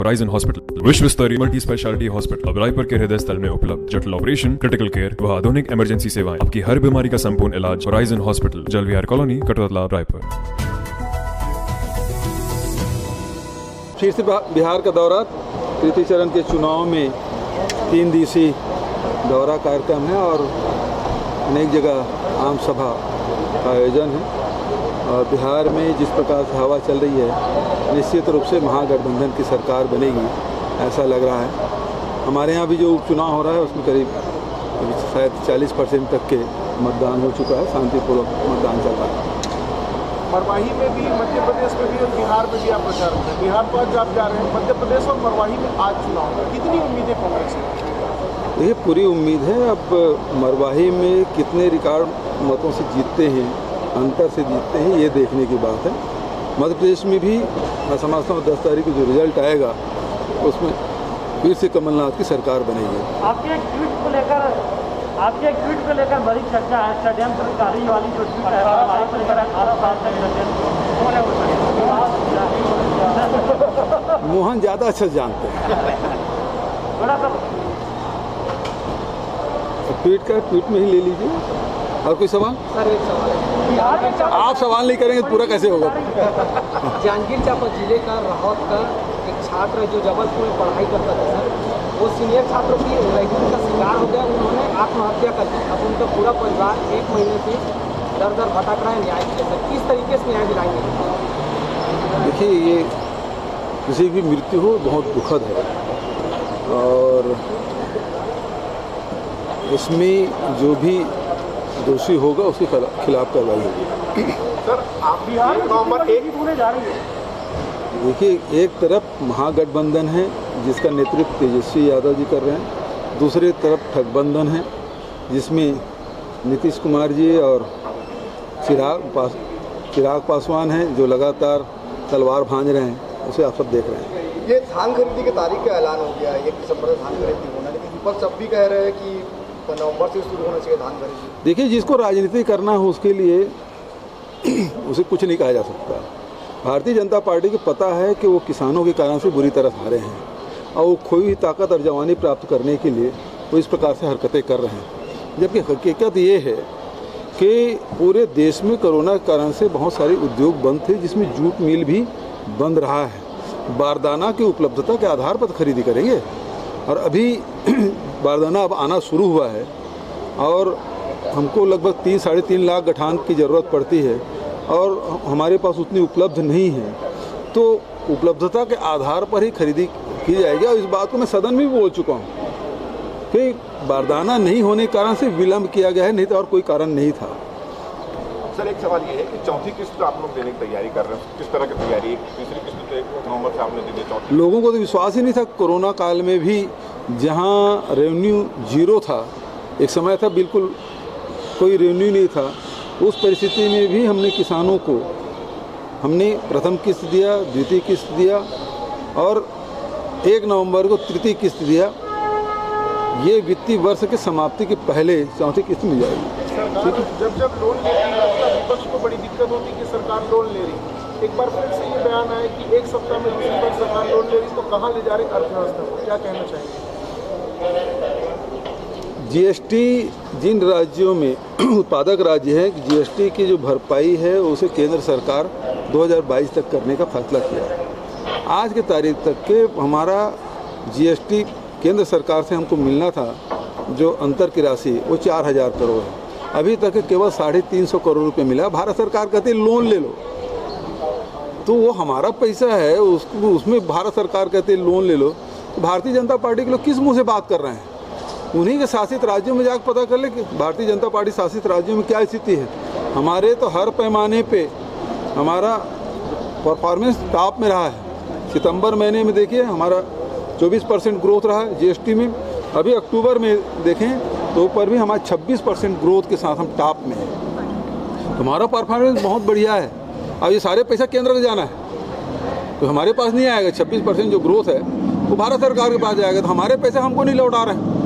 Horizon hospital विश्व स्तरीय multi speciality hospital अब रायपुर के हृदय स्थल में उपलब्ध। जटिल ऑपरेशन, क्रिटिकल केयर व आधुनिक इमरजेंसी सेवाएं, आपकी हर बीमारी का संपूर्ण इलाज। होराइजन हॉस्पिटल, जल विहार कॉलोनी, कटोतला, रायपुर। शीर्ष बिहार का दौरा, तृतीय चरण के चुनाव में 3 दिवसीय दौरा कार्यक्रम है और अनेक जगह आम सभा का आयोजन है। और बिहार में जिस प्रकार से हवा चल रही है, निश्चित रूप से महागठबंधन की सरकार बनेगी ऐसा लग रहा है। हमारे यहाँ भी जो उपचुनाव हो रहा है उसमें करीब शायद 40% तक के मतदान हो चुका है, शांतिपूर्वक मतदान चल रहा है। मरवाही में भी, मध्य प्रदेश में भी और बिहार में भी आप प्रचार कर रहे हैं। बिहार पर आज आप जा रहे हैं, मध्य प्रदेश और मरवाही में आज चुनाव है, कितनी उम्मीदें कांग्रेस से? ये पूरी उम्मीद है। अब मरवाही में कितने रिकॉर्ड मतों से जीतते हैं, अंतर से जीतते हैं, ये देखने की बात है। मध्य प्रदेश में भी मैं समझता हूँ 10 तारीख को जो रिजल्ट आएगा उसमें फिर से कमलनाथ की सरकार बनेगी। आपके एक ट्वीट को लेकर बड़ी चर्चा है। षड्यंत्रकारी वाली जो ट्वीट है, हमारे को लेकर 18 साल तक मोहन ज़्यादा अच्छा जानते हैं। बड़ा सा ट्वीट में ही ले लीजिए। और कोई सवाल? सर एक सवाल है, आप सवाल नहीं करेंगे तो पूरा कैसे होगा? जांजगीर चांपा जिले का राहत का एक छात्र जो जबलपुर में पढ़ाई करता था सर, वो सीनियर छात्रों की रैगिंग का शिकार हो गया, उन्होंने आत्महत्या कर ली। अब उनका पूरा परिवार 1 महीने से दर दर भटक रहा है न्याय के लिए। किस तरीके से न्याय दिलाएंगे? देखिए, ये किसी की मृत्यु हो बहुत दुखद है और इसमें जो भी दोषी होगा उसके खिलाफ कार्रवाई होगी। सर आप बिहार में नवंबर 1 होने जा रही है। देखिए, एक तरफ महागठबंधन है जिसका नेतृत्व तेजस्वी यादव जी कर रहे हैं, दूसरी तरफ ठगबंधन है जिसमें नीतीश कुमार जी और चिराग पासवान हैं जो लगातार तलवार भांज रहे हैं, उसे आप सब देख रहे हैं। ये धान खरीदी की तारीख का ऐलान हो गया है, 1 दिसंबर से धान खरीदी होना, लेकिन विपक्ष अब भी कह रहे हैं कि नवंबर से शुरू होना चाहिए धान खरीदी। देखिए, जिसको राजनीति करना हो उसके लिए उसे कुछ नहीं कहा जा सकता। भारतीय जनता पार्टी को पता है कि वो किसानों के कारण से बुरी तरह हारे हैं और वो खोई हुई ताकत और जवानी प्राप्त करने के लिए वो इस प्रकार से हरकतें कर रहे हैं। जबकि हकीकत ये है कि पूरे देश में कोरोना के कारण से बहुत सारे उद्योग बंद थे, जिसमें जूट मिल भी बंद रहा है। बारदाना की उपलब्धता के आधार पर खरीदी करेंगे और अभी बारदाना अब आना शुरू हुआ है और हमको लगभग 3-3.5 लाख गठान की ज़रूरत पड़ती है और हमारे पास उतनी उपलब्ध नहीं है, तो उपलब्धता के आधार पर ही खरीदी की जाएगी। और इस बात को मैं सदन में भी बोल चुका हूँ कि बारदाना नहीं होने के कारण से विलम्ब किया गया है, नहीं तो और कोई कारण नहीं था। सर एक सवाल ये है कि चौथी किस्त आप लोग देने की तैयारी कर रहे हैं, किस तरह की तैयारी? तीसरी किस्त तो 1 नवंबर से आपने दी है, चौथी? लोगों को तो विश्वास ही नहीं था। कोरोना काल में भी जहाँ रेवेन्यू जीरो था, एक समय था बिल्कुल कोई रेवेन्यू नहीं था, उस परिस्थिति में भी हमने किसानों को प्रथम किस्त दिया, द्वितीय किस्त दिया और 1 नवंबर को तृतीय किस्त दिया। ये वित्तीय वर्ष के समाप्ति के पहले चौथी किस्त मिल जाएगी। सरकार जब लोन ले रही है, विपक्ष को बड़ी दिक्कत होती है कि सरकार लोन ले रही है। एक बार फिर से ये बयान आया कि 1 सप्ताह में दूसरी बार सरकार लोन ले रही, तो कहाँ ले जा रही अर्थव्यवस्था को? क्या कहना चाहेंगे? जीएसटी जिन राज्यों में उत्पादक राज्य है, जीएसटी की जो भरपाई है उसे केंद्र सरकार 2022 तक करने का फैसला किया। आज के तारीख तक के हमारा जीएसटी केंद्र सरकार से हमको मिलना था, जो अंतर की राशि वो 4000 करोड़ है। अभी तक केवल 350 करोड़ रुपये मिला। भारत सरकार कहती है लोन ले लो, तो वो हमारा पैसा है, उसमें भारत सरकार कहती है लोन ले लो। तो भारतीय जनता पार्टी के लोग किस मुँह से बात कर रहे हैं? उन्हीं के शासित राज्यों में जाकर पता कर ले कि भारतीय जनता पार्टी शासित राज्यों में क्या स्थिति है। हमारे तो हर पैमाने पे हमारा परफॉर्मेंस टॉप में रहा है। सितंबर महीने में देखिए हमारा 24% ग्रोथ रहा है जीएसटी में। अभी अक्टूबर में देखें तो ऊपर भी हमारा 26% ग्रोथ के साथ हम टॉप में हैं। हमारा परफॉर्मेंस बहुत बढ़िया है। अब ये सारे पैसा केंद्र को जाना है, तो हमारे पास नहीं आएगा। 26% जो ग्रोथ है वो भारत सरकार के पास जाएगा, तो हमारे पैसे हमको नहीं लौटा रहे हैं।